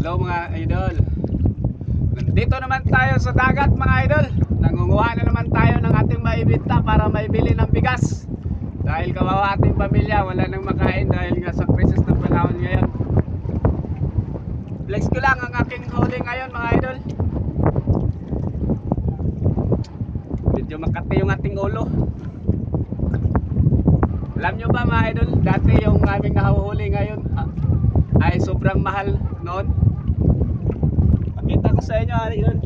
Hello mga idol. Nandito naman tayo sa dagat mga idol. Nangunguha na naman tayo ng ating maibenta para maibili ng bigas. Dahil kawawa ating pamilya, wala nang makain dahil nga sa krisis ng panahon ngayon. Flex ko lang ang aking huli ngayon mga idol. Medyo makati yung ating ulo. Alam nyo ba mga idol, dati yung aming nahuhuli ngayon ay sobrang mahal noon. Pakita ko sa inyo idol.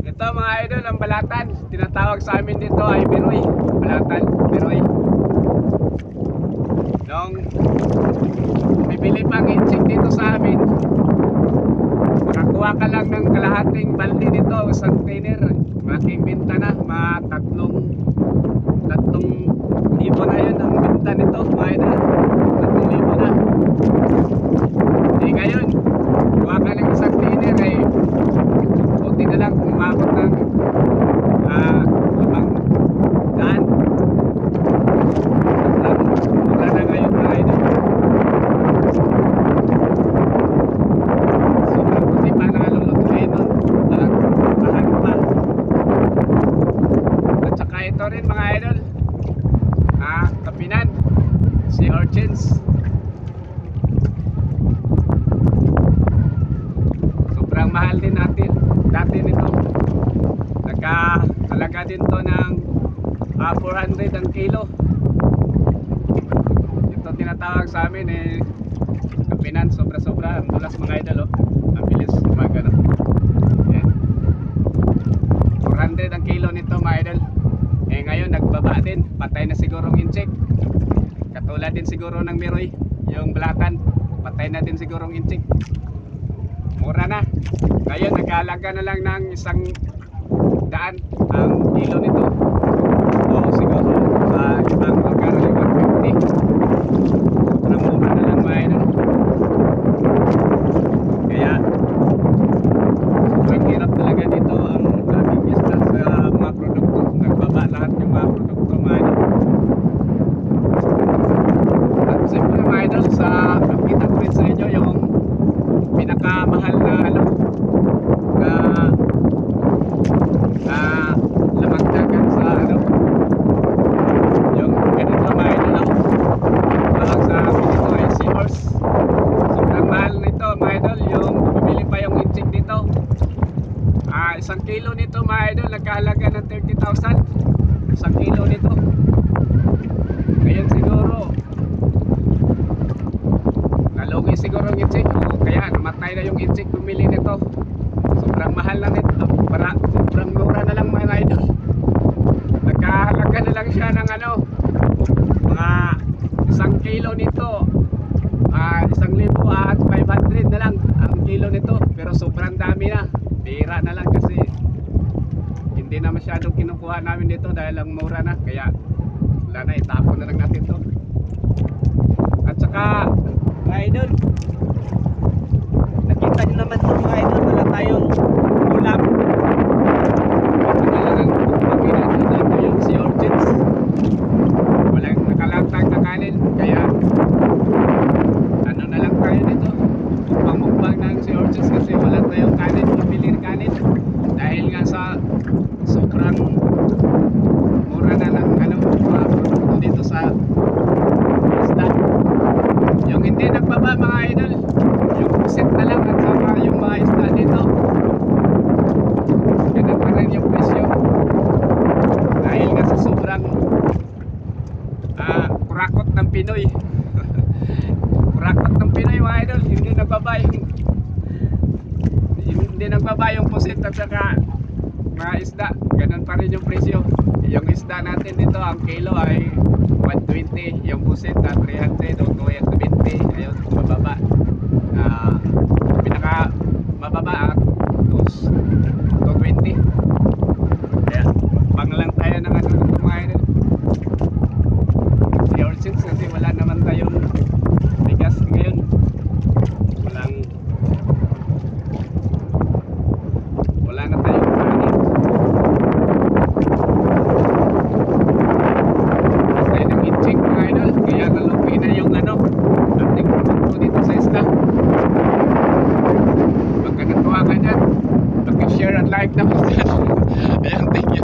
Ito mga idol, ang balatan. Tinatawag sa amin dito ay biroy. Balatan, biroy. Nung bibili pang insik dito sa amin, makakuha ka lang ng kalahating balde nito, isang container. Malaking binta na, mga tatlong libo na yun ang binta nito mga idol. 3,000 na. Ngayon, kuha ka ng isang container ay buti na lang kung umabot ng 500. Wala na ngayon mga idol. Sobrang buti pa na lulutuin nun. Mahal pa. At saka ito rin mga idol, kapinan, sea urchins. Sobrang mahal din dati nito. Nagkahalaga din to ng 400 ang kilo. Ito tinatawag sa amin kapinan, sobra-sobra. Ang dulas mga idol, ang bilis magano. 400 ang kilo nito mga idol. Ngayon nagbaba din, patay na siguro ang insik. Katulad din siguro ng miroy, yung balatan, patay na din siguro ang insik. Mura na. Ngayon nagkahalaga na lang ng 100 ang kilo nito. O siguro sa ibang lugar ay 150. Sobrang mura na lang mga idol. Kaya sobrang hirap talaga dito ang aming isda sa mga produkto. Nagbaba lahat yung mga produkto mga idol. At siyempre mga idol, sa pagkita ko rin sa inyo yung pinakamahal na lamang dagat sa yung ganito mga idol, tawag sa amin dito ay seahorse. Sobrang mahal nito mga idol, yung bumili pa yung insik dito. 1 kilo nito mga idol, nagkahalaga ng 30,000. 1 kilo nito. Ngayon siguro nalugi siguro yung insik, o kaya namatay na yung insik bumili nito. Sobrang mahal na nito, sobrang mura na lang mga idol. Nagkahalaga na lang siya ng mga 1 kilo nito, 1,500 na lang ang kilo nito. Pero sobrang dami na, bira na lang kasi hindi na masyadong kinukuha namin dito dahil ang mura na. Kaya wala na, itapon na lang natin to. At saka mga idol, nakita nyo naman ito mga idol, wala tayong ulam. Ito na lang ang pagkinan dito yung sea urchins. Walang nakalantag na kanin, kaya ano na lang tayo dito, mukbang ng sea urchins kasi wala tayong kanin, pabiling kanin. Dahil nga sa sobrang mura na ng mga produkto dito sa isda. Yung hindi nagbaba mga idol, yung pusit na lang at saka yung mga isda dito, ganun pa rin yung presyo. Dahil nga sa sobrang kurakot ng Pinoy. Kurakot ng Pinoy mga idol, hindi nagbaba yung pusit at saka mga isda, ganun pa rin yung presyo. Yung isda natin dito, ang kilo ay 120, yung pusit na 300 o 270. Ayun, mababa. Pinaka mababa at 220. Kaya pang lang tayo ng mga idol. Sea urchins kasi wala naman tayong bigas ngayon. Wala na tayong kanin. Kaya nag-check mga idol, kaya nalupi na yung ating like naman sa